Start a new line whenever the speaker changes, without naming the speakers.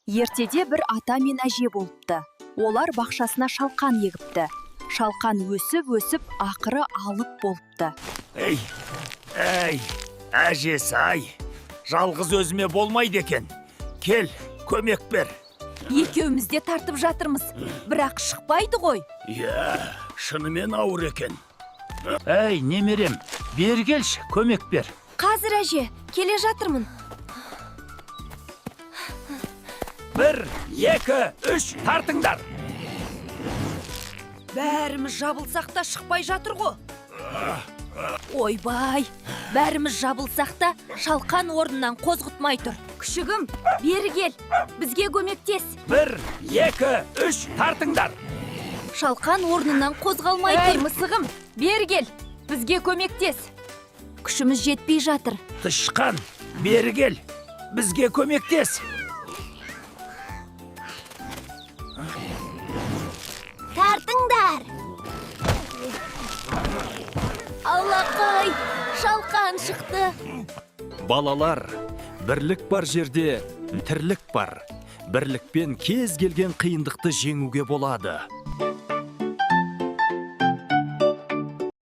Ертеде бір ата мен әже болыпты. Олар бақшасына шалқан егіпті. Шалқан өсіп, ақыры алып болыпты.
Әй, әжесі-ай, жалғыз өзіме болмайды екен. Кел, көмек бер.
Екеуміз де тартып жатырмыз, бірақ шықпайды ғой.
Шынымен ауыр екен. Әй, немерем, бер келші, көмек бер.
Қазір әже, келе жатырмын.
1, 2, 3, тартыңдар.
Бәріміз жабылсақ та шықпай жатыр ғой. Ойбай, бәріміз жабылсақ та шалқан орнынан қозғытмай тұр. Күшігім, бері кел, бізге көмектес.
1, 2, 3, тартыңдар.
Шалқан орнынан қозғалмай тұр. Мысығым, бері кел, бізге көмектес. Күшіміз жетпей жатыр.
Тышқан, бері кел, бізге көмектес.
Тартыңдар. Аллақай, шалқан шықты.
Балалар, бірлік бар жерде тірлік бар. Бірлікпен кез келген қиындықты жеңуге болады.